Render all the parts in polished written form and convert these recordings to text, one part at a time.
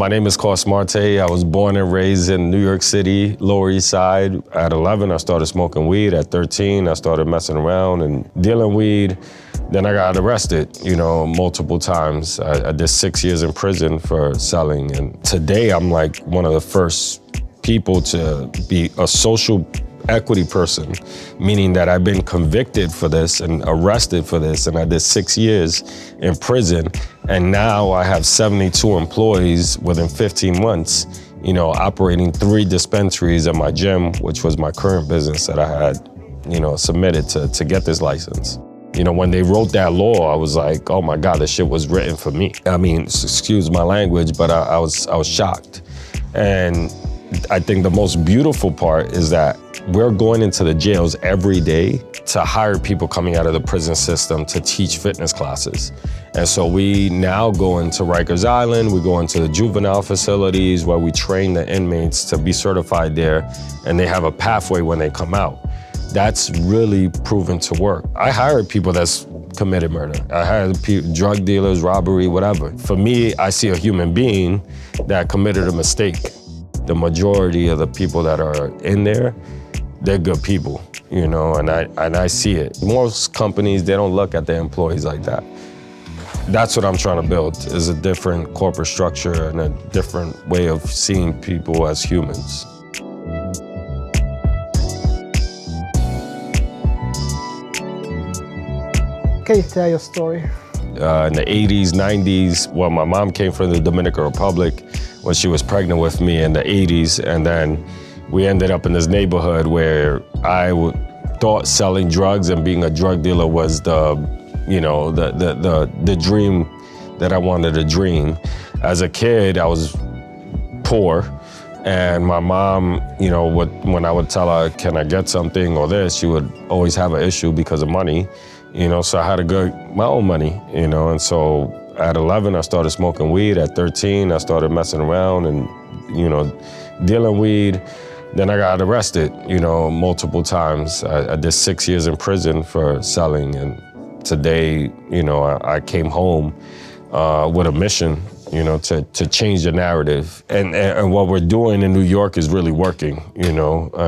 My name is Cos Marte. I was born and raised in New York City, Lower East Side. At 11, I started smoking weed. At 13, I started messing around and dealing weed. Then I got arrested, multiple times. I did 6 years in prison for selling. And today, I'm like one of the first people to be a social equity person, meaning that I've been convicted for this and arrested for this, and I did 6 years in prison, and now I have 72 employees within 15 months, operating 3 dispensaries at my gym, which was my current business that I had, submitted to get this license. When they wrote that law, I was like, oh my God, this shit was written for me. I mean, excuse my language, but I was shocked. And I think the most beautiful part is that we're going into the jails every day to hire people coming out of the prison system to teach fitness classes. And so we now go into Rikers Island, we go into the juvenile facilities where we train the inmates to be certified there, and they have a pathway when they come out. That's really proven to work. I hired people that's committed murder. I hired drug dealers, robbery, whatever. For me, I see a human being that committed a mistake. The majority of the people that are in there, they're good people, and I see it. Most companies, they don't look at their employees like that. That's what I'm trying to build, is a different corporate structure and a different way of seeing people as humans. Can you tell your story? In the 80s, 90s, my mom came from the Dominican Republic when she was pregnant with me in the 80s, and then we ended up in this neighborhood where I thought selling drugs and being a drug dealer was the dream that I wanted to dream. As a kid, I was poor, and my mom, when I would tell her, can I get something or this, she would always have an issue because of money, so I had to get my own money, and so at 11, I started smoking weed. At 13, I started messing around and, dealing weed. Then I got arrested, multiple times. I did 6 years in prison for selling. And today, I came home with a mission, to change the narrative. And what we're doing in New York is really working,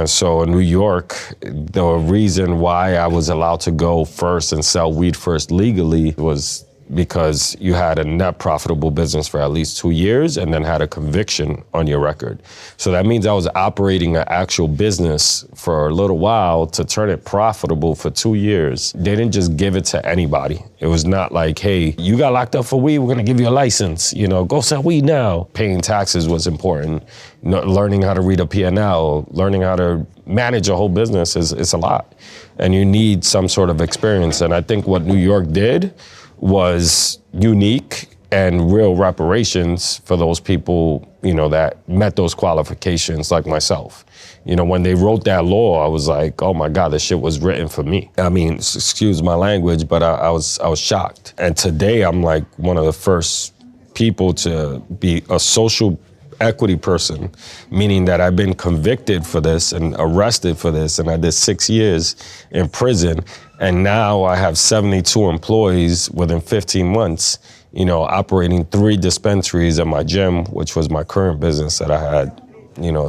So in New York, the reason why I was allowed to go first and sell weed first legally was because you had a net profitable business for at least 2 years and then had a conviction on your record. So that means I was operating an actual business for a little while to turn it profitable for 2 years. They didn't just give it to anybody. It was not like, hey, you got locked up for weed, we're gonna give you a license, go sell weed now. Paying taxes was important. Learning how to read a P&L, learning how to manage a whole business is a lot. And you need some sort of experience. And I think what New York did was unique and real reparations for those people, that met those qualifications like myself. When they wrote that law, I was like, oh my God, this shit was written for me. I mean, excuse my language, but I was shocked. And today I'm like one of the first people to be a social equity person, meaning that I've been convicted for this and arrested for this, and I did 6 years in prison, and now I have 72 employees within 15 months, operating 3 dispensaries at my gym, which was my current business that I had,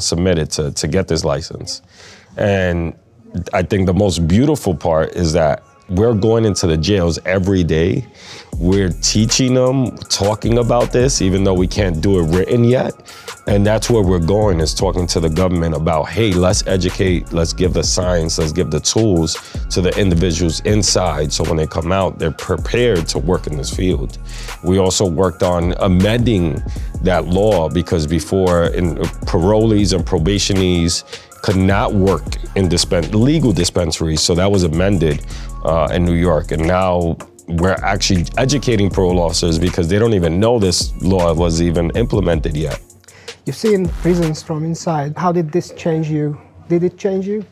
submitted to get this license. And I think the most beautiful part is that we're going into the jails every day. We're teaching them, talking about this, even though we can't do it written yet. And that's where we're going, is talking to the government about, hey, let's educate, let's give the science, let's give the tools to the individuals inside, so when they come out, they're prepared to work in this field. We also worked on amending that law, because before, parolees and probationees could not work in legal dispensaries, so that was amended in New York. And now we're actually educating parole officers because they don't even know this law was even implemented yet. You've seen prisons from inside. How did this change you? Did it change you,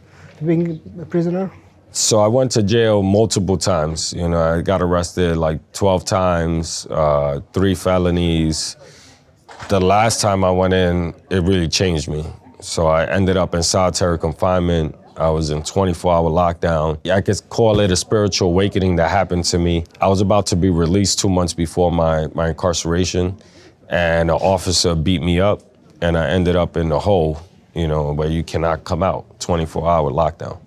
being a prisoner? So I went to jail multiple times. I got arrested like 12 times, 3 felonies. The last time I went in, it really changed me. So I ended up in solitary confinement. I was in 24-hour lockdown. I could call it a spiritual awakening that happened to me. I was about to be released 2 months before my incarceration. and an officer beat me up, and I ended up in the hole, where you cannot come out, 24-hour lockdown.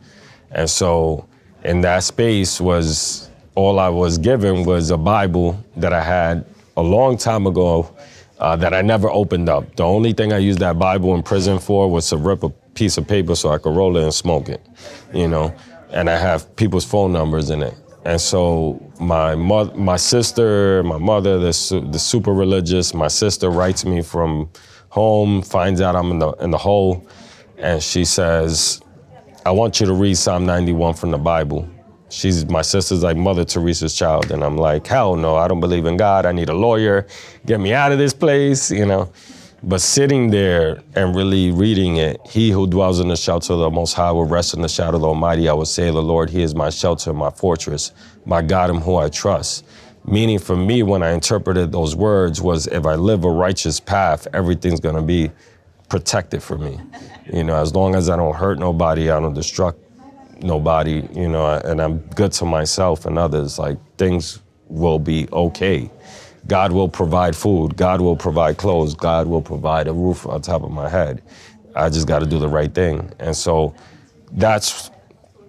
And so in that space all I was given was a Bible that I had a long time ago that I never opened up. The only thing I used that Bible in prison for was to rip a piece of paper so I could roll it and smoke it, and I have people's phone numbers in it. And so my sister, my mother, they're super religious. My sister writes me from home, finds out I'm in the hole, and she says, I want you to read Psalm 91 from the Bible. My sister's like Mother Teresa's child. And I'm like, hell no, I don't believe in God. I need a lawyer. Get me out of this place, But sitting there and really reading it, he who dwells in the shelter of the Most High will rest in the shadow of the Almighty. I will say, the Lord, he is my shelter, my fortress, my God in whom I trust. Meaning for me, when I interpreted those words was, if I live a righteous path, everything's gonna be protected for me. As long as I don't hurt nobody, I don't destruct nobody, and I'm good to myself and others, like things will be okay. God will provide food. God will provide clothes. God will provide a roof on top of my head. I just got to do the right thing. And so that's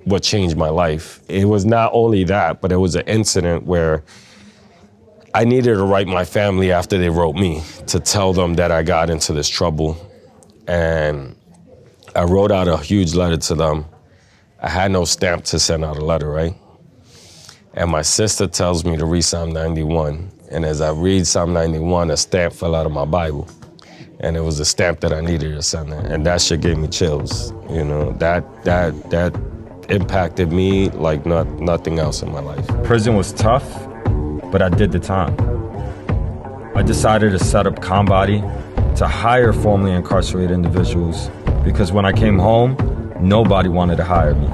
what changed my life. It was not only that, but it was an incident where I needed to write my family after they wrote me to tell them that I got into this trouble. And I wrote out a huge letter to them. I had no stamp to send out a letter, right? And my sister tells me to read Psalm 91. And as I read Psalm 91, a stamp fell out of my Bible. And it was a stamp that I needed to send her. And that shit gave me chills. That impacted me like nothing else in my life. Prison was tough, but I did the time. I decided to set up Combody to hire formerly incarcerated individuals because when I came home, nobody wanted to hire me.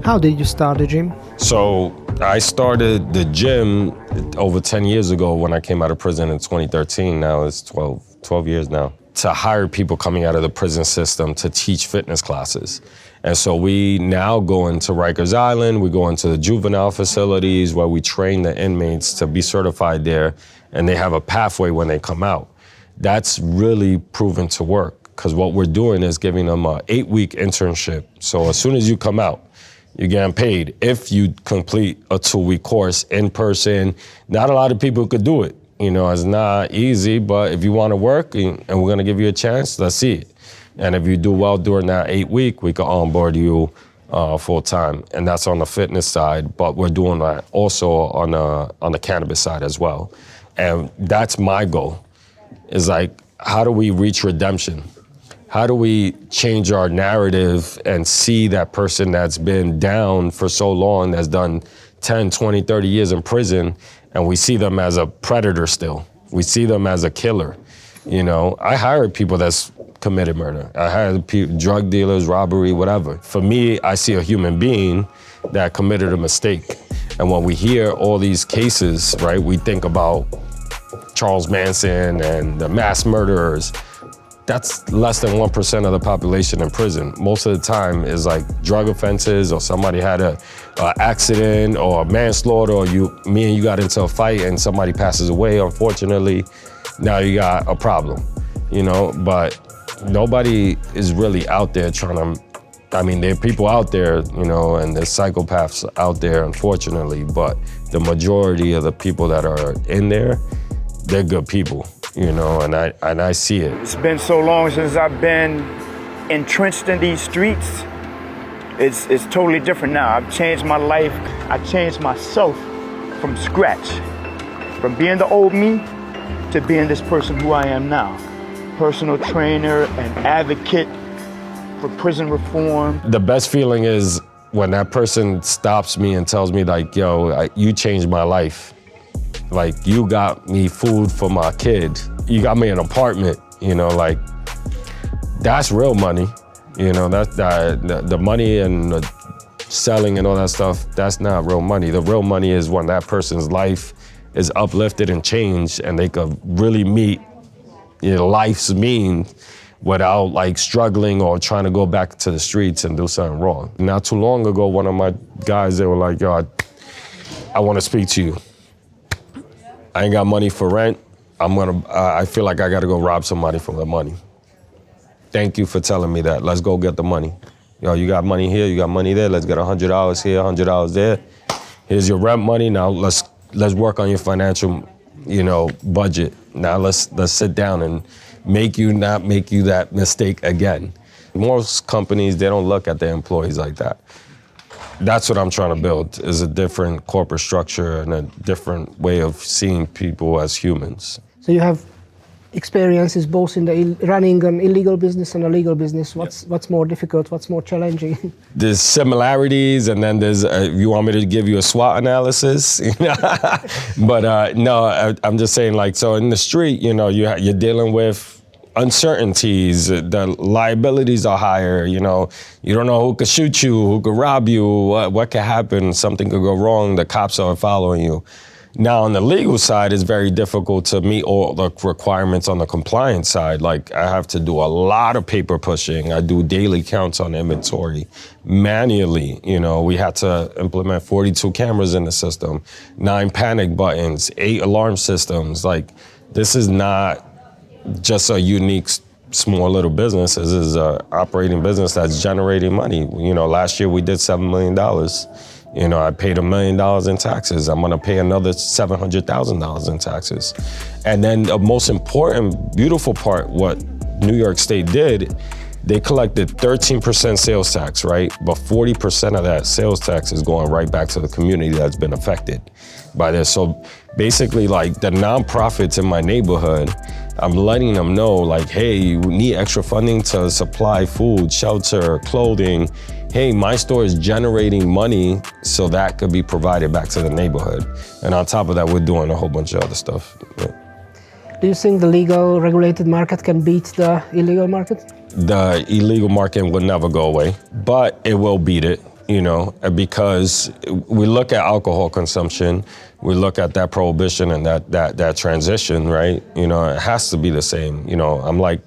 How did you start the gym? So I started the gym over 10 years ago when I came out of prison in 2013. Now it's 12 years now. To hire people coming out of the prison system to teach fitness classes. And so we now go into Rikers Island, we go into the juvenile facilities where we train the inmates to be certified there, and they have a pathway when they come out. That's really proven to work, because what we're doing is giving them an 8-week internship. So as soon as you come out, you're getting paid. If you complete a 2-week course in person, not a lot of people could do it. It's not easy, but if you want to work and we're going to give you a chance, let's see it. And if you do well during that 8-week, we can onboard you full time. And that's on the fitness side, but we're doing that also on the cannabis side as well. And that's my goal, is like, how do we reach redemption? How do we change our narrative and see that person that's been down for so long, that's done 10, 20, 30 years in prison, and we see them as a predator still. We see them as a killer. I hired people that's committed murder. I hired drug dealers, robbery, whatever. For me, I see a human being that committed a mistake. And when we hear all these cases, right, we think about Charles Manson and the mass murderers. That's less than 1% of the population in prison. Most of the time is like drug offenses, or somebody had a accident or manslaughter, or me and you got into a fight and somebody passes away, unfortunately. Now you got a problem, but nobody is really out there trying to, there are people out there, and there's psychopaths out there, unfortunately, but the majority of the people that are in there, they're good people. And I see it. It's been so long since I've been entrenched in these streets. It's totally different now. I've changed my life. I changed myself from scratch. From being the old me to being this person who I am now. Personal trainer and advocate for prison reform. The best feeling is when that person stops me and tells me like, yo, you changed my life. Like, you got me food for my kid. You got me an apartment, like, that's real money. That's the money and the selling and all that stuff, that's not real money. The real money is when that person's life is uplifted and changed and they could really meet life's mean without like struggling or trying to go back to the streets and do something wrong. Not too long ago, one of my guys, they were like, yo, I want to speak to you. I ain't got money for rent. I feel like I got to go rob somebody for the money. Thank you for telling me that. Let's go get the money. Yo, you got money here, you got money there. Let's get $100 here, $100 there. Here's your rent money. Now let's work on your financial, budget. Now let's sit down and not make you that mistake again. Most companies, they don't look at their employees like that. That's what I'm trying to build, is a different corporate structure and a different way of seeing people as humans. So you have experiences both in the running an illegal business and a legal business. What's more difficult? What's more challenging? There's similarities, and then there's. You want me to give you a SWOT analysis? But no, I'm just saying, like, so in the street, you're dealing with uncertainties. The liabilities are higher. You don't know who could shoot you, who could rob you, what could happen. Something could go wrong. The cops are following you. Now, on the legal side, it's very difficult to meet all the requirements on the compliance side. Like, I have to do a lot of paper pushing. I do daily counts on inventory manually. We had to implement 42 cameras in the system, 9 panic buttons, 8 alarm systems. Like, this is not just a unique small little business. This is an operating business that's generating money. Last year we did $7 million. I paid $1 million in taxes. I'm gonna pay another $700,000 in taxes. And then the most important, beautiful part, what New York State did, they collected 13% sales tax, right? But 40% of that sales tax is going right back to the community that's been affected by this. So basically, like, the nonprofits in my neighborhood, I'm letting them know, like, hey, you need extra funding to supply food, shelter, clothing. Hey, my store is generating money, so that could be provided back to the neighborhood. And on top of that, we're doing a whole bunch of other stuff. Yeah. Do you think the legal regulated market can beat the illegal market? The illegal market will never go away, but it will beat it, because we look at alcohol consumption, we look at that prohibition and that transition, right? It has to be the same. I'm like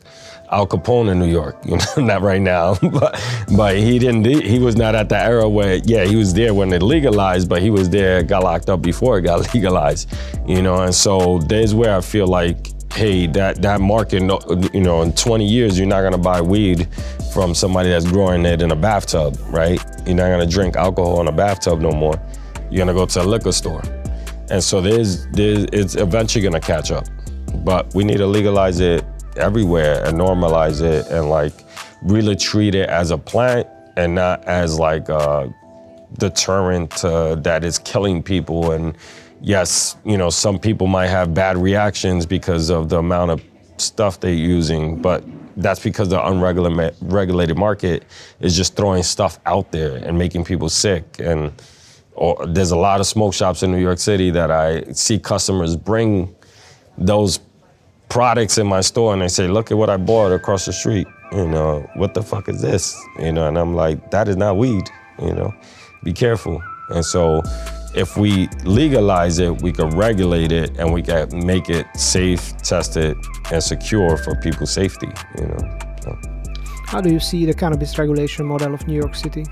Al Capone in New York, not right now, but he was not at the era where, he was there when it legalized, but he was there, got locked up before it got legalized, and so there's where I feel like, hey, that market, in 20 years, you're not gonna buy weed from somebody that's growing it in a bathtub, right? You're not gonna drink alcohol in a bathtub no more. You're gonna go to a liquor store. And so it's eventually gonna catch up. But we need to legalize it everywhere and normalize it and, like, really treat it as a plant and not as, like, a deterrent that is killing people. And yes, some people might have bad reactions because of the amount of stuff they're using, but that's because the unregulated market is just throwing stuff out there and making people sick. And there's a lot of smoke shops in New York City that I see customers bring those products in my store and they say, look at what I bought across the street. What the fuck is this? And I'm like, that is not weed, be careful. And so if we legalize it, we can regulate it and we can make it safe, tested, and secure for people's safety, So. How do you see the cannabis regulation model of New York City?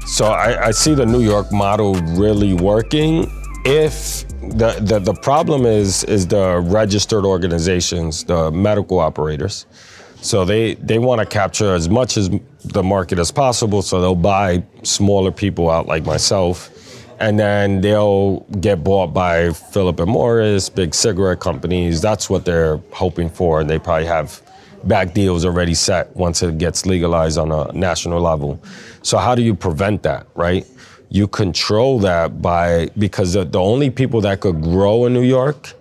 So I see the New York model really working if the problem is the registered organizations, the medical operators. So they want to capture as much as the market as possible, so they'll buy smaller people out like myself, and then they'll get bought by Philip & Morris, big cigarette companies. That's what they're hoping for, and they probably have back deals already set once it gets legalized on a national level. So how do you prevent that, right? You control that because the only people that could grow in New York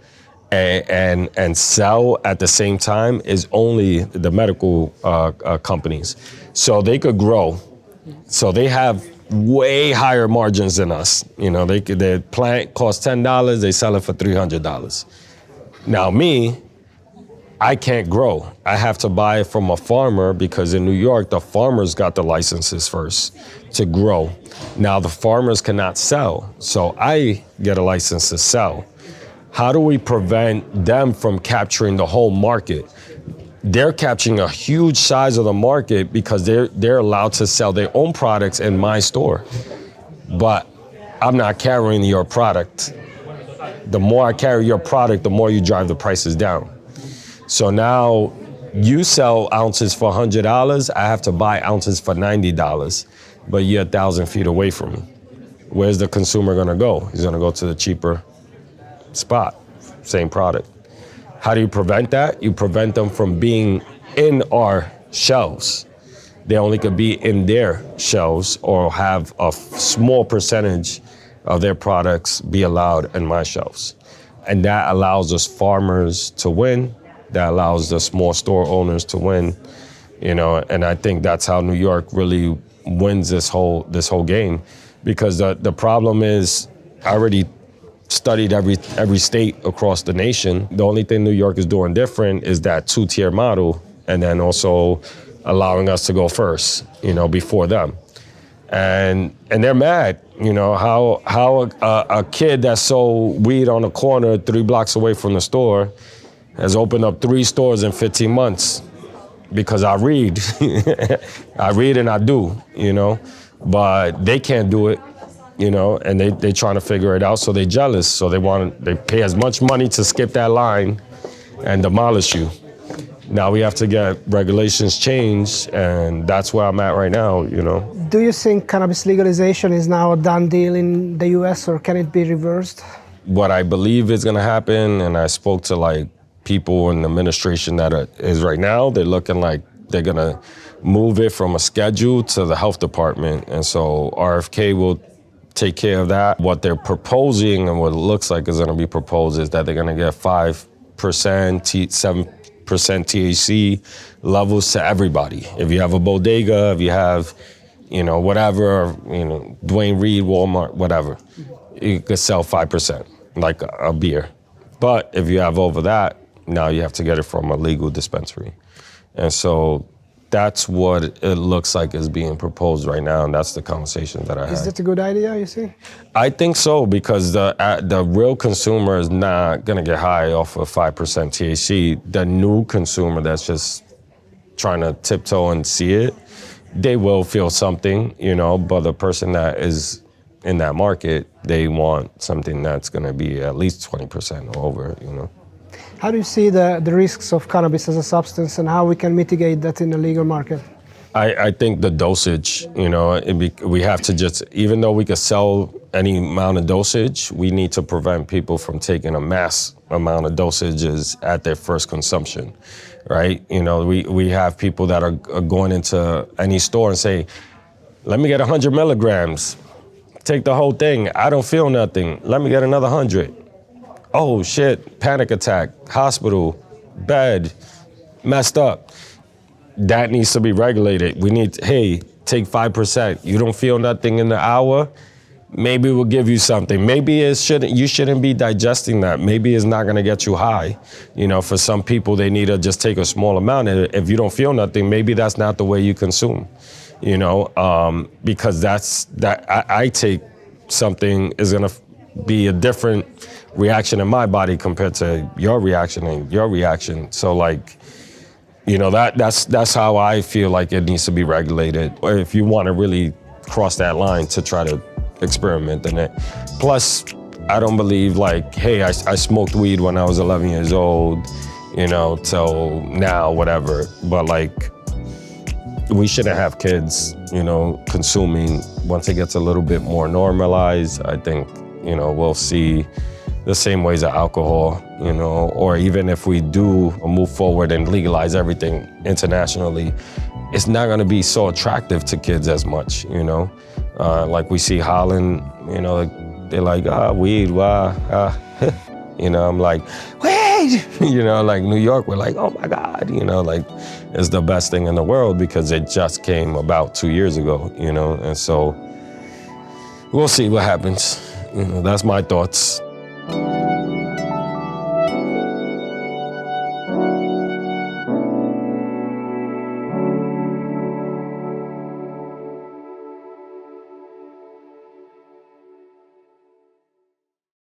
and sell at the same time is only the medical companies. So they could grow. So they have way higher margins than us. Their plant costs $10, they sell it for $300. Now me, I can't grow. I have to buy it from a farmer because in New York, the farmers got the licenses first to grow. Now the farmers cannot sell, so I get a license to sell. How do we prevent them from capturing the whole market? They're capturing a huge size of the market because they're allowed to sell their own products in my store. But I'm not carrying your product. the more I carry your product, the more you drive the prices down. So now you sell ounces for $100, I have to buy ounces for $90, but you're 1,000 feet away from me. Where's the consumer gonna go? He's gonna go to the cheaper spot, same product. How do you prevent that? You prevent them from being in our shelves. They only could be in their shelves or have a small percentage of their products be allowed in my shelves. And that allows us farmers to win. That allows the small store owners to win, you know, and I think that's how New York really wins this whole game, because the problem is, I already studied every state across the nation. The only thing New York is doing different is that 2-tier model, and then also allowing us to go first, you know, before them. And they're mad, you know, how a kid that sold weed on the corner 3 blocks away from the store has opened up 3 stores in 15 months because I read. I read and I do, you know, but they can't do it, you know, and they trying to figure it out, so they jealous. So they pay as much money to skip that line and demolish you. Now we have to get regulations changed, and that's where I'm at right now, you know. Do you think cannabis legalization is now a done deal in the US, or can it be reversed? What I believe is gonna happen, and I spoke to like people in the administration that is right now, they're looking like they're gonna move it from a schedule to the health department. And so RFK will take care of that. What they're proposing and what it looks like is gonna be proposed is that they're gonna get 5%, 7% THC levels to everybody. If you have a bodega, if you have, you know, whatever, you know, Dwayne Reed, Walmart, whatever, you could sell 5%, like a beer. But if you have over that, now you have to get it from a legal dispensary. And so that's what it looks like is being proposed right now, and that's the conversation that I had. Is that a good idea, you think? I think so, because the real consumer is not gonna get high off of 5% THC. The new consumer that's just trying to tiptoe and see it, they will feel something, you know, but the person that is in that market, they want something that's gonna be at least 20% over, you know. How do you see the risks of cannabis as a substance, and how we can mitigate that in the legal market? I think the dosage, you know, we have to just, even though we could sell any amount of dosage, we need to prevent people from taking a mass amount of dosages at their first consumption, right? You know, we have people that are going into any store and say, let me get 100 milligrams, take the whole thing, I don't feel nothing, let me get another 100. Oh shit, panic attack, hospital, bed, messed up. That needs to be regulated. We need, hey, take 5%. You don't feel nothing in the hour, maybe we'll give you something. Maybe you shouldn't be digesting that. Maybe it's not gonna get you high. You know, for some people, they need to just take a small amount. And if you don't feel nothing, maybe that's not the way you consume, you know, because I take something is gonna be a different reaction in my body compared to your reaction and your reaction. So like, you know, that's how I feel like it needs to be regulated. Or if you want to really cross that line to try to experiment in it. Plus, I don't believe like, hey, I smoked weed when I was 11 years old, you know, till now, whatever. But like, we shouldn't have kids, you know, consuming. Once it gets a little bit more normalized, I think, you know, we'll see the same ways of alcohol, you know, or even if we do move forward and legalize everything internationally, it's not gonna be so attractive to kids as much, you know? Like we see Holland, you know, they're like, weed, you know, I'm like, weed, you know, like New York, we're like, oh my God, you know, like it's the best thing in the world because it just came about 2 years ago, you know? And so we'll see what happens. You know, that's my thoughts.